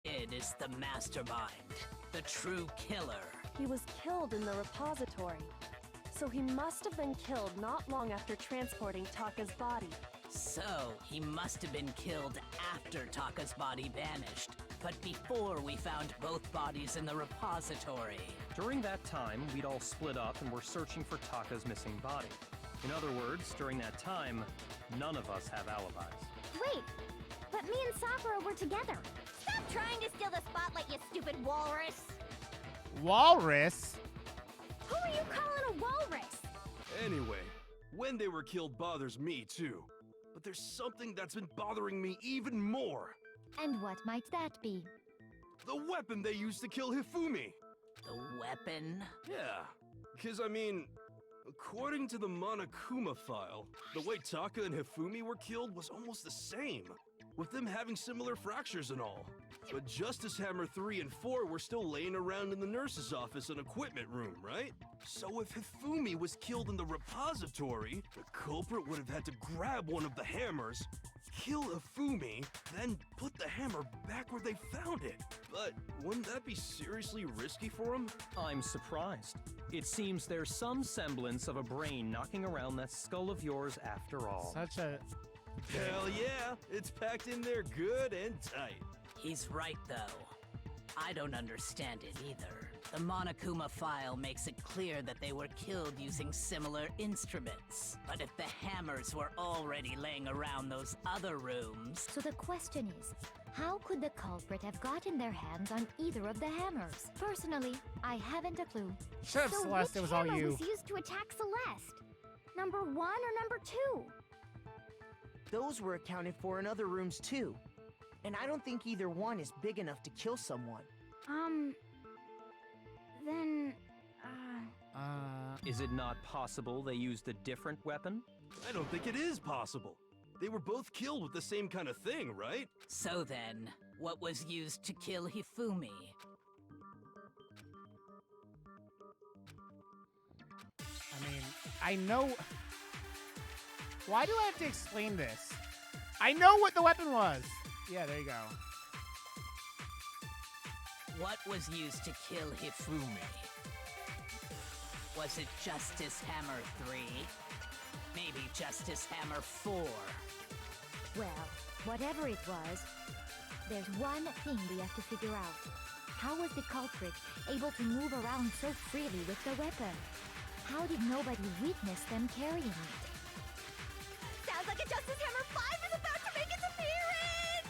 It is the mastermind, the true killer. He was killed in the repository. So he must have been killed not long after transporting Taka's body. So, he must have been killed after Taka's body vanished, but before we found both bodies in the repository. During that time, we'd all split up and were searching for Taka's missing body. In other words, during that time, none of us have alibis. Wait, but me and Sakura were together. Stop trying to steal the spotlight, you stupid walrus! Walrus? Who are you calling a walrus? Anyway, when they were killed bothers me too. But there's something that's been bothering me even more. And what might that be? The weapon they used to kill Hifumi. The weapon? Yeah, because I mean, according to the Monokuma file, the way Taka and Hifumi were killed was almost the same, with them having similar fractures and all. But Justice Hammer 3 and 4 were still laying around in the nurse's office and equipment room, right? So if Hifumi was killed in the repository, the culprit would have had to grab one of the hammers, kill Hifumi, then put the hammer back where they found it. But wouldn't that be seriously risky for him? I'm surprised. It seems there's some semblance of a brain knocking around that skull of yours after all. Such a... Hell yeah, it's packed in there good and tight. He's right, though. I don't understand it either. The Monokuma file makes it clear that they were killed using similar instruments. But if the hammers were already laying around those other rooms... So the question is, how could the culprit have gotten their hands on either of the hammers? Personally, I haven't a clue. Shut up, So Celeste, it was all which hammer you. was used to attack Celeste? Number 1 or number 2? Those were accounted for in other rooms too. And I don't think either one is big enough to kill someone. Then, Is it not possible they used a different weapon? I don't think it is possible. They were both killed with the same kind of thing, right? So then, what was used to kill Hifumi? I mean, I know... Why do I have to explain this? I know what the weapon was! Yeah, there you go. What was used to kill Hifumi? Was it Justice Hammer 3? Maybe Justice Hammer 4? well, whatever it was, there's one thing we have to figure out. How was the culprit able to move around so freely with the weapon? How did nobody witness them carrying it? Sounds like a Justice Hammer 5 is about to make its appearance!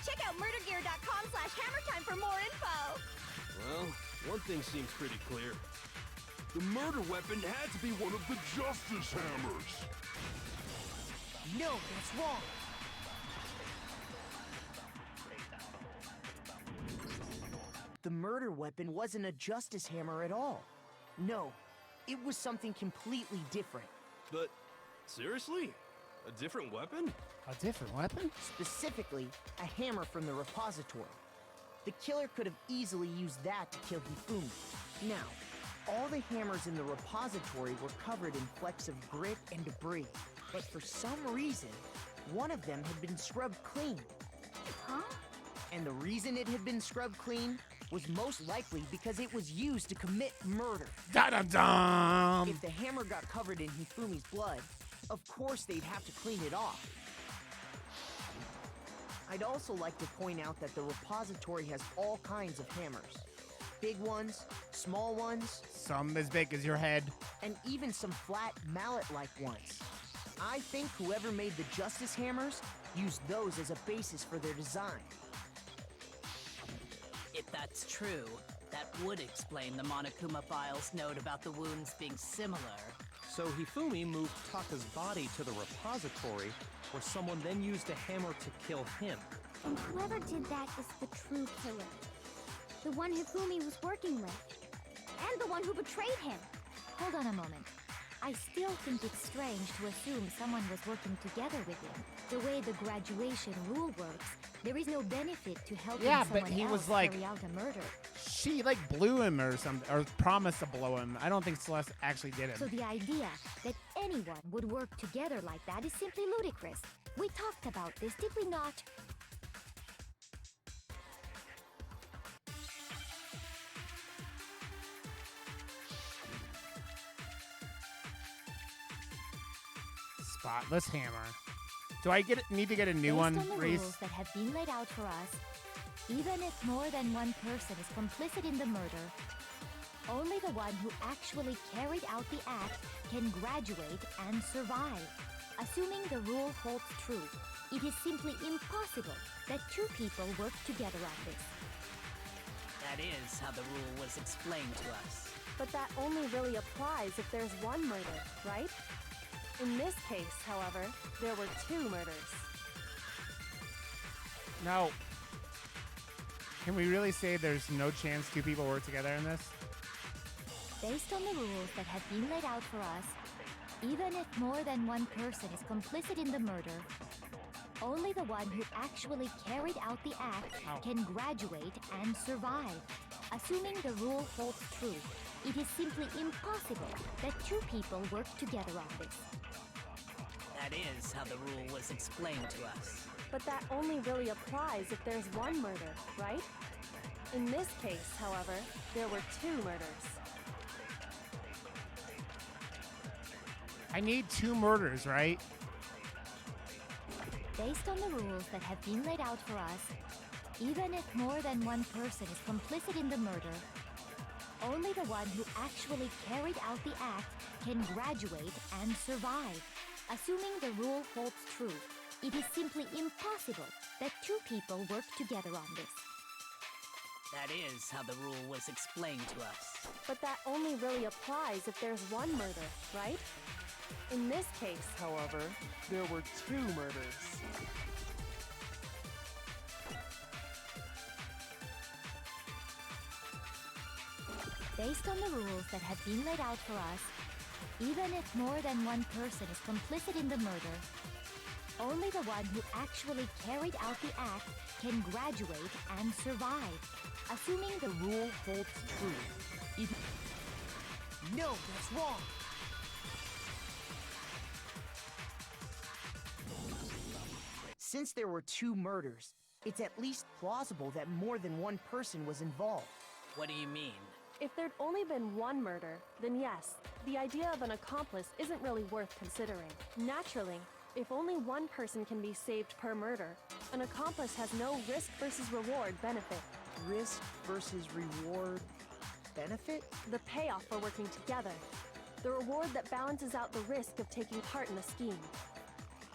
Check out murdergear.com/hammertime for more info! Well, one thing seems pretty clear. The murder weapon had to be one of the Justice Hammers. No, that's wrong. The murder weapon wasn't a Justice Hammer at all. No, it was something completely different. But, seriously? A different weapon? A different weapon? Specifically, a hammer from the repository. The killer could have easily used that to kill Hifumi. Now, all the hammers in the repository were covered in flecks of grit and debris. But for some reason, one of them had been scrubbed clean. Huh? And the reason it had been scrubbed clean was most likely because it was used to commit murder. Da-da-dum! If the hammer got covered in Hifumi's blood, of course they'd have to clean it off. I'd also like to point out that the repository has all kinds of hammers. Big ones, small ones, Some as big as your head. and even some flat mallet-like ones. I think whoever made the Justice Hammers used those as a basis for their design. If that's true, that would explain the Monokuma file's note about the wounds being similar. So Hifumi moved Taka's body to the repository, where someone then used a hammer to kill him. And whoever did that is the true killer. The one Hifumi was working with. And the one who betrayed him. Hold on a moment. I still think it's strange to assume someone was working together with him. The way the graduation rule works, there is no benefit to helping Yeah, but someone he else was like- carry out a murder. She, like, blew him or something, or promised to blow him. I don't think Celeste actually did So him. the idea that anyone would work together like that is simply ludicrous. We talked about this, did we not? spotless hammer. Do I need to get a new Based one, on the Reese? rules that have been laid out for us, even if more than one person is complicit in the murder, only the one who actually carried out the act can graduate and survive. Assuming the rule holds true, it is simply impossible that two people work together on this. That is how the rule was explained to us. But that only really applies if there's one murder, right? In this case, however, there were two murders. No. Can we really say there's no chance two people work together in this? Based on the rules that have been laid out for us, even if more than one person is complicit in the murder, only the one who actually carried out the act can graduate and survive. Assuming the rule holds true, it is simply impossible that two people work together on this. That is how the rule was explained to us. But that only really applies if there's one murder, right? In this case, however, there were two murders. I need two murders, right? Based on the rules that have been laid out for us, even if more than one person is complicit in the murder, only the one who actually carried out the act can graduate and survive. Assuming the rule holds true, it is simply impossible that two people work together on this. That is how the rule was explained to us. But that only really applies if there's one murder, right? In this case, however, there were two murders. Based on the rules that have been laid out for us, even if more than one person is complicit in the murder, only the one who actually carried out the act can graduate and survive. Assuming the rule holds true. No, that's wrong. Since there were two murders, it's at least plausible that more than one person was involved. What do you mean? If there'd only been one murder, then yes, the idea of an accomplice isn't really worth considering. Naturally, if only one person can be saved per murder, an accomplice has no risk versus reward benefit. Risk versus reward benefit? The payoff for working together. The reward that balances out the risk of taking part in the scheme.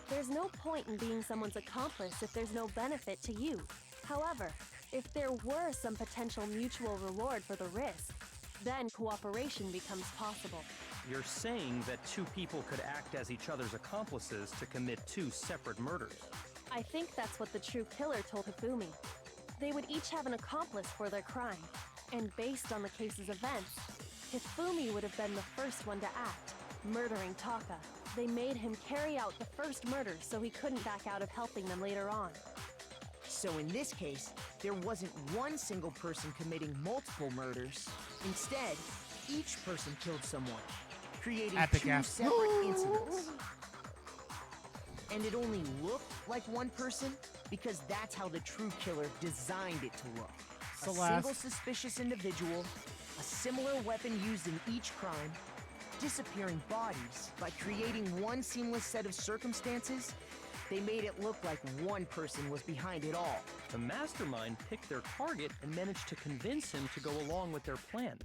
There's no point in being someone's accomplice if there's no benefit to you. However, if there were some potential mutual reward for the risk, then cooperation becomes possible. You're saying that two people could act as each other's accomplices to commit two separate murders. I think that's what the true killer told Hifumi. They would each have an accomplice for their crime, and based on the case's events, Hifumi would have been the first one to act, murdering Taka. They made him carry out the first murder so he couldn't back out of helping them later on. So in this case, there wasn't one single person committing multiple murders. Instead, each person killed someone, creating Epic two ass. separate incidents. And it only looked like one person because that's how the true killer designed it to look. A Celeste. single suspicious individual, a similar weapon used in each crime, disappearing bodies. By creating one seamless set of circumstances, they made it look like one person was behind it all. The mastermind picked their target and managed to convince him to go along with their plan.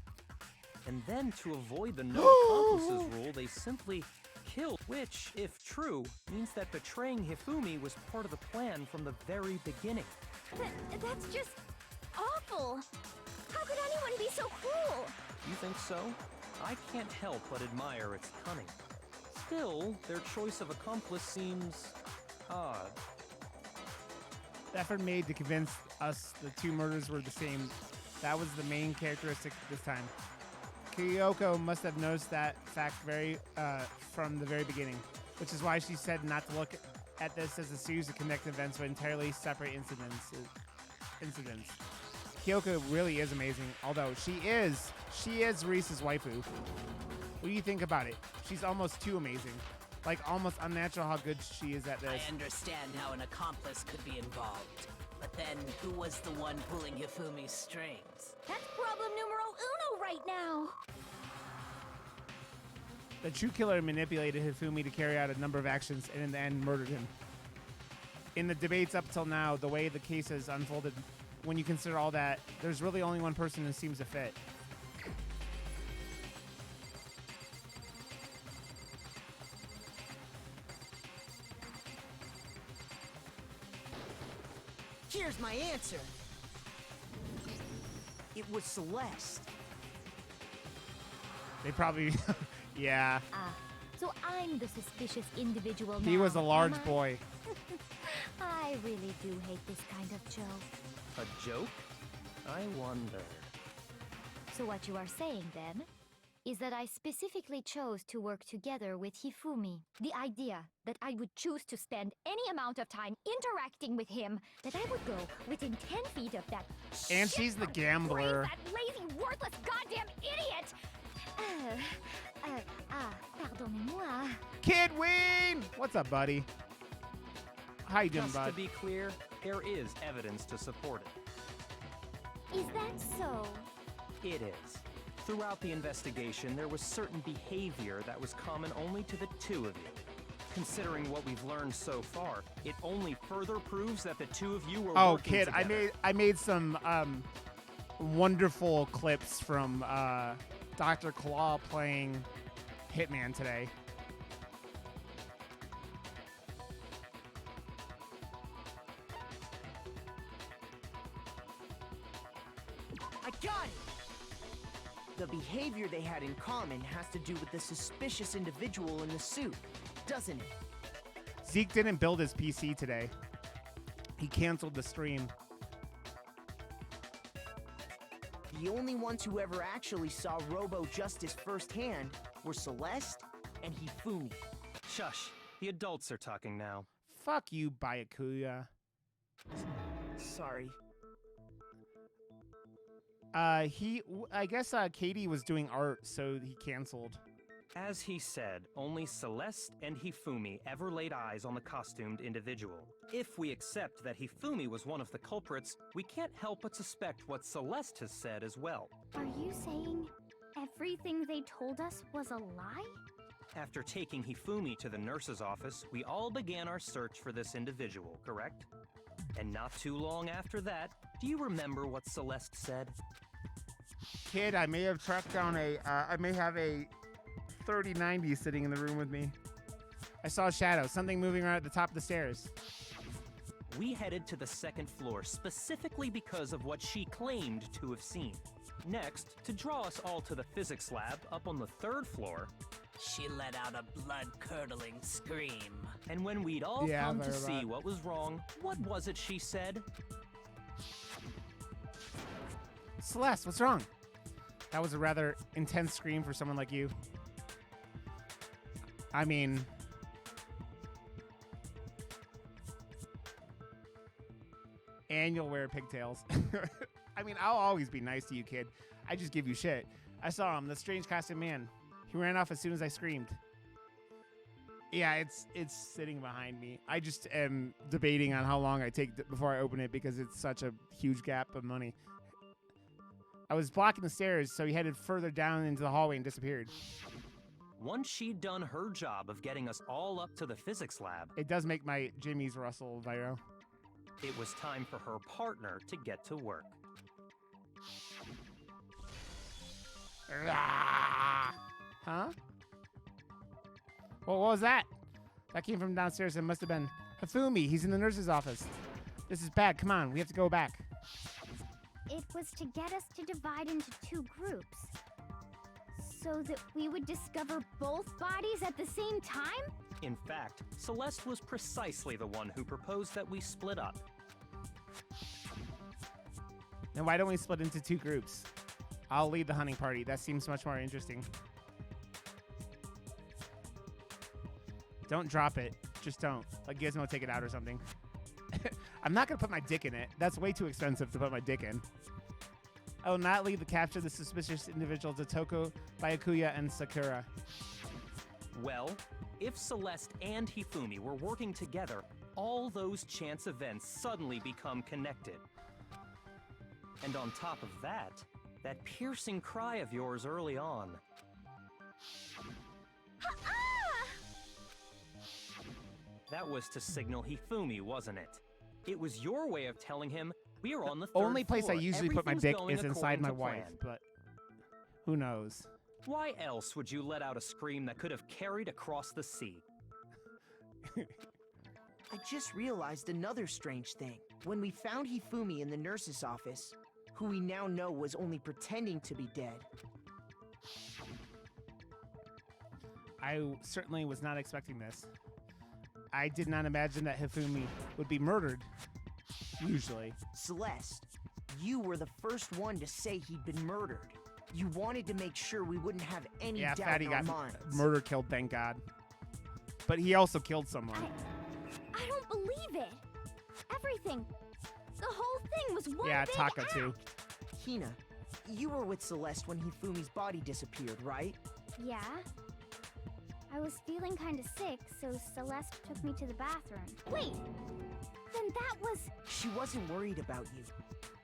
And then, to avoid the no accomplices rule, they simply killed, which, if true, means that betraying Hifumi was part of the plan from the very beginning. That's just awful! How could anyone be so cruel? You think so? I can't help but admire its cunning. Still, their choice of accomplice seems odd. The effort made to convince us the two murders were the same. That was the main characteristic this time. Kyoko must have noticed that fact from the very beginning, which is why she said not to look at this as a series of connected events, but entirely separate incidents. Kyoko really is amazing, although she is Reese's waifu. What do you think about it? She's almost too amazing. Like, almost unnatural how good she is at this. I understand how an accomplice could be involved. But then, who was the one pulling Hifumi's strings? That's problem numero uno right now! The true killer manipulated Hifumi to carry out a number of actions and in the end murdered him. In the debates up till now, the way the case has unfolded, when you consider all that, there's really only one person who seems to fit. Here's my answer. It was Celeste. They probably, yeah. Ah, so I'm the suspicious individual now. He was a large am I? boy. I really do hate this kind of joke. A joke? I wonder. So what you are saying then is that I specifically chose to work together with Hifumi. The idea that I would choose to spend any amount of time interacting with him, that I would go within 10 feet of that And she's the gambler. that lazy, worthless, goddamn idiot! Pardonnez-moi. Kid Ween! What's up, buddy? How you doing, Just bud? to be clear, there is evidence to support it. Is that so? It is. Throughout the investigation, there was certain behavior that was common only to the two of you. Considering what we've learned so far, it only further proves that the two of you were working kid, together. I made some wonderful clips from Dr. Claw playing Hitman today. I got it! The behavior they had in common has to do with the suspicious individual in the suit, doesn't it? Zeke didn't build his PC today. He canceled the stream. The only ones who ever actually saw Robo Justice firsthand were Celeste and Hifumi. Shush. The adults are talking now. Fuck you, Byakuya. Sorry. I guess Katie was doing art, so he canceled. As he said, only Celeste and Hifumi ever laid eyes on the costumed individual. If we accept that Hifumi was one of the culprits, we can't help but suspect what Celeste has said as well. Are you saying everything they told us was a lie? After taking Hifumi to the nurse's office, we all began our search for this individual, correct? And not too long after that, do you remember what Celeste said? Kid, I may have tracked down I may have a 3090 sitting in the room with me. I saw a shadow, something moving around at the top of the stairs. We headed to the second floor specifically because of what she claimed to have seen. Next, to draw us all to the physics lab up on the third floor, She let out a blood-curdling scream. and when we'd all Yeah, come to very see right. what was wrong, what was it she said? Celeste, what's wrong? That was a rather intense scream for someone like you. I mean... And you'll wear pigtails. I mean, I'll always be nice to you, kid. I just give you shit. I saw him, the strange costume man. He ran off as soon as I screamed. Yeah, it's sitting behind me. I just am debating on how long I take before I open it because it's such a huge gap of money. I was blocking the stairs, so he headed further down into the hallway and disappeared. Once she'd done her job of getting us all up to the physics lab, It does make my Jimmy's rustle, Viro. it was time for her partner to get to work. Huh? Well, what was that? That came from downstairs. It must have been Hifumi. He's in the nurse's office. This is bad. Come on, we have to go back. It was to get us to divide into two groups. So that we would discover both bodies at the same time? In fact, Celeste was precisely the one who proposed that we split up. Then why don't we split into two groups? I'll lead the hunting party. That seems much more interesting. Don't drop it. Just don't. Let Gizmo take it out or something. I'm not going to put my dick in it. That's way too expensive to put my dick in. I will not leave the capture the suspicious individuals to Toko, Byakuya, and Sakura. Well, if Celeste and Hifumi were working together, all those chance events suddenly become connected. And on top of that, that piercing cry of yours early on. That was to signal Hifumi, wasn't it? It was your way of telling him we're on the third Only place I floor. usually put my Everything's dick going is inside according my to wife, plan. but who knows? Why else would you let out a scream that could have carried across the sea? I just realized another strange thing. When we found Hifumi in the nurse's office, who we now know was only pretending to be dead, I certainly was not expecting this. I did not imagine that Hifumi would be murdered, usually. Celeste, you were the first one to say he'd been murdered. You wanted to make sure we wouldn't have any Yeah, doubt Fatty in our got minds. murder killed, thank God. But he also killed someone. I don't believe it. Everything. The whole thing was one Yeah, big Taka act. too. Hina, you were with Celeste when Hifumi's body disappeared, right? Yeah. I was feeling kind of sick, so Celeste took me to the bathroom. Wait! Then that was... She wasn't worried about you.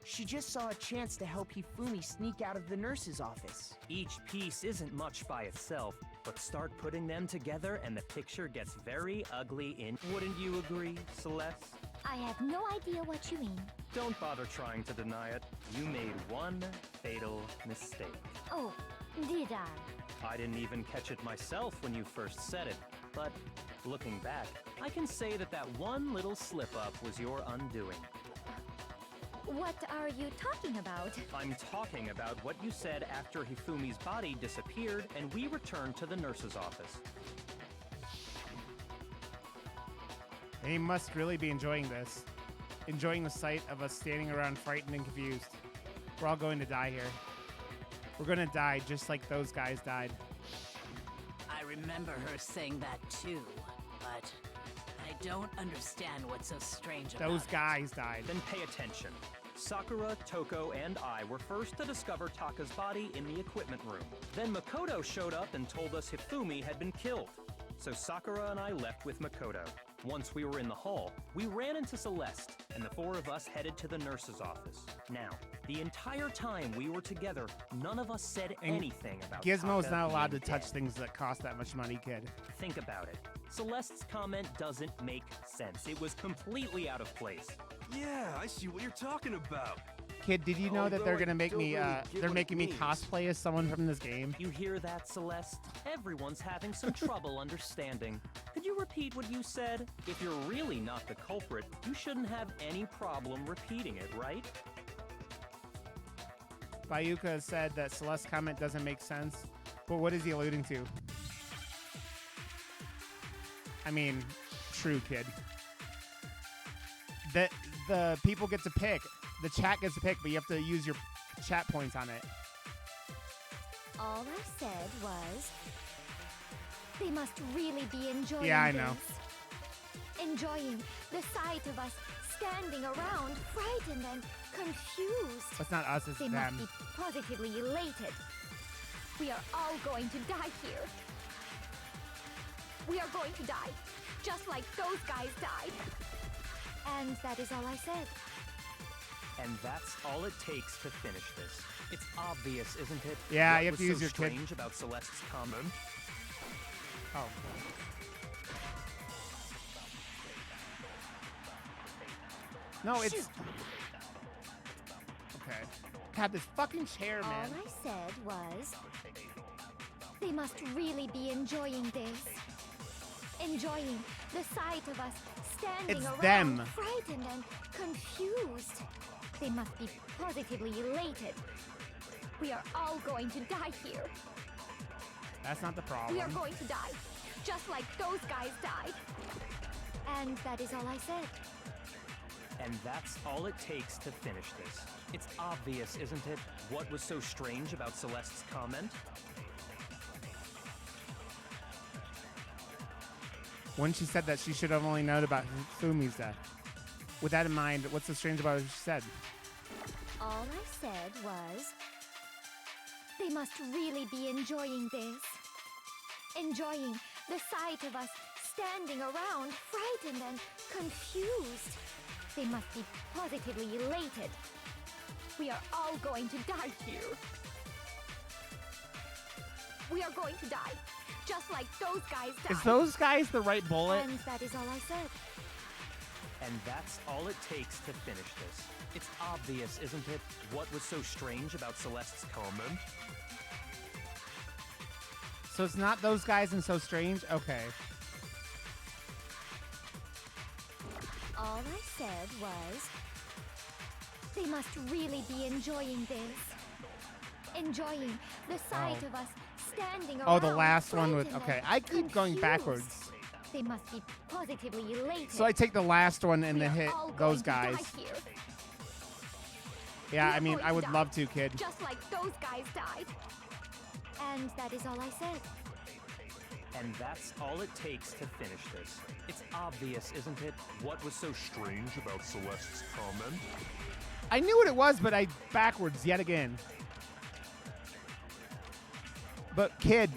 She just saw a chance to help Hifumi sneak out of the nurse's office. Each piece isn't much by itself, but start putting them together and the picture gets very ugly in. Wouldn't you agree, Celeste? I have no idea what you mean. Don't bother trying to deny it. You made one fatal mistake. Oh, did I? I didn't even catch it myself when you first said it, but looking back, I can say that that one little slip-up was your undoing. What are you talking about? I'm talking about what you said after Hifumi's body disappeared and we returned to the nurse's office. They must really be enjoying this. Enjoying the sight of us standing around frightened and confused. We're all going to die here. We're gonna die just like those guys died. I remember her saying that too, but I don't understand what's so strange about Those it. guys died. Then pay attention. Sakura, Toko, and I were first to discover Taka's body in the equipment room. Then Makoto showed up and told us Hifumi had been killed. So Sakura and I left with Makoto. Once we were in the hall, we ran into Celeste, and the four of us headed to the nurse's office. Now, the entire time we were together, none of us said And anything about Gizmo's Taka not allowed to being touch dead. things that cost that much money, kid. Think about it. Celeste's comment doesn't make sense. It was completely out of place. Yeah, I see what you're talking about. Kid, did you know that they're Although I gonna make don't me, really get they're what making it me means. cosplay as someone from this game? You hear that, Celeste? Everyone's having some trouble understanding. Could you repeat what you said? If you're really not the culprit, you shouldn't have any problem repeating it, right? Bayuka said that Celeste's comment doesn't make sense, but what is he alluding to? I mean, true, kid. The people get to pick. The chat gets to pick, but you have to use your chat points on it. All I said was, they must really be enjoying Yeah, I know. this. Enjoying the sight of us standing around, frightened and confused. That's not us, it's They them. must be positively elated. We are all going to die here. We are going to die, just like those guys died. And that is all I said. And that's all it takes to finish this. It's obvious, isn't it? Yeah, What you have to was use so your kid. strange about Celeste's comment? Oh. No, it's... Okay. God, this fucking chair, All man. I said was, they must really be enjoying this. Enjoying the sight of us standing It's around, them. frightened and confused. They must be positively elated. We are all going to die here. That's not the We are problem. going to die, just like those guys died. And that is all I said. And that's all it takes to finish this. It's obvious, isn't it? What was so strange about Celeste's comment? When she said that, she should have only known about Fumi's death. With that in mind, what's so strange about what she said? All I said was, they must really be enjoying this. Enjoying the sight of us standing around, frightened and confused. They must be positively elated. We are all going to die here. We are going to die, just like those guys died. Is those guys the right bullet? And that is all I said. And that's all it takes to finish this. It's obvious, isn't it? What was so strange about Celeste's comment? So it's not those guys and so strange? Okay. All I said was, they must really be enjoying this. Enjoying the sight of us standing around. Oh, the last one with... frightened Okay, and I keep going confused. backwards. They must be positively elated. So I take the last one and We then are hit all those going to guys. die here. Yeah, We are I mean, going I to would die, love to, kid. Just like those guys died. And that is all I said. And that's all it takes to finish this. It's obvious, isn't it? What was so strange about Celeste's comment? I knew what it was, but I backwards yet again. But kid,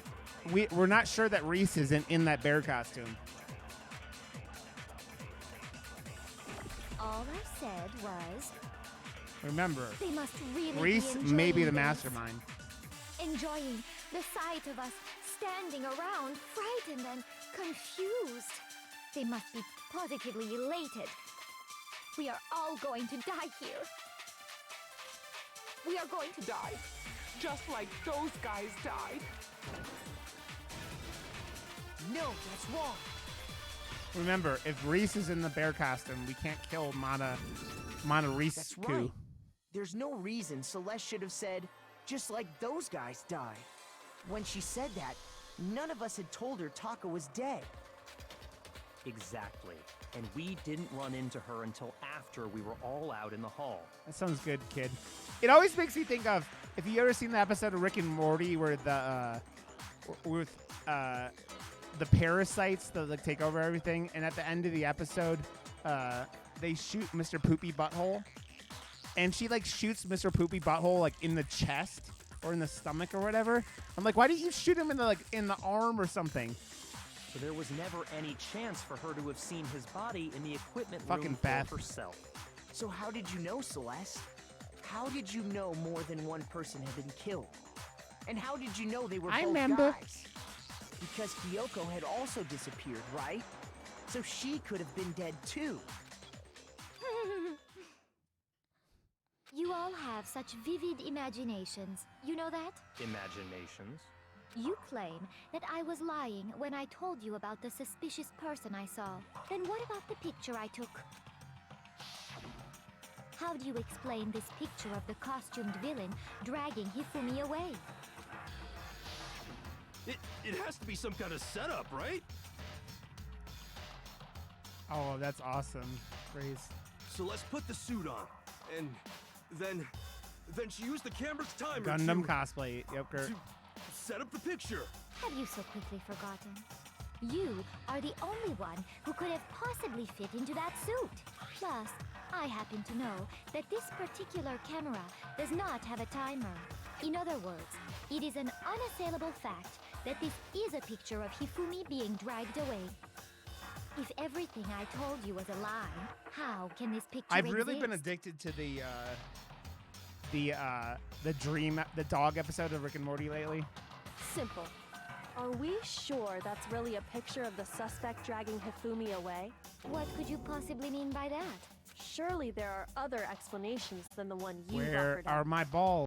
we're not sure that Reese isn't in that bear costume. All I said was, Remember, they must really Reese be may be the enjoying this. mastermind. Enjoying the sight of us standing around, frightened and confused. They must be positively elated. We are all going to die here. We are going to die, just like those guys died. No, that's wrong. Remember, if Reese is in the bear costume, we can't kill Mana Reese. That's right. There's no reason Celeste should have said, just like those guys died. When she said that, none of us had told her Taka was dead. Exactly. And we didn't run into her until after we were all out in the hall. That sounds good, kid. It always makes me think of, if you ever seen the episode of Rick and Morty where the parasites that like take over everything, and at the end of the episode, they shoot Mr. Poopy Butthole, and she like shoots Mr. Poopy Butthole like in the chest or in the stomach or whatever. I'm like, why didn't you shoot him in the arm or something? So there was never any chance for her to have seen his body in the equipment Fucking room Beth. for herself. So how did you know, Celeste? How did you know more than one person had been killed? And how did you know they were I both remember. guys? Because Kyoko had also disappeared, right? So she could have been dead too. You all have such vivid imaginations. You know that? Imaginations. You claim that I was lying when I told you about the suspicious person I saw. Then what about the picture I took? How do you explain this picture of the costumed villain dragging Hifumi away? It has to be some kind of setup, right? Oh, that's awesome. Grace. So let's put the suit on, and then she used the camera's timer Gundam to cosplay. Yep, Kurt. set up the picture. Have you so quickly forgotten? You are the only one who could have possibly fit into that suit. Plus, I happen to know that this particular camera does not have a timer. In other words, it is an unassailable fact that this is a picture of Hifumi being dragged away. If everything I told you was a lie, how can this picture I've really been exist? addicted to the dog episode of Rick and Morty lately. Simple. Are we sure that's really a picture of the suspect dragging Hifumi away? What could you possibly mean by that? Surely there are other explanations than the one you Where offered are up. my balls?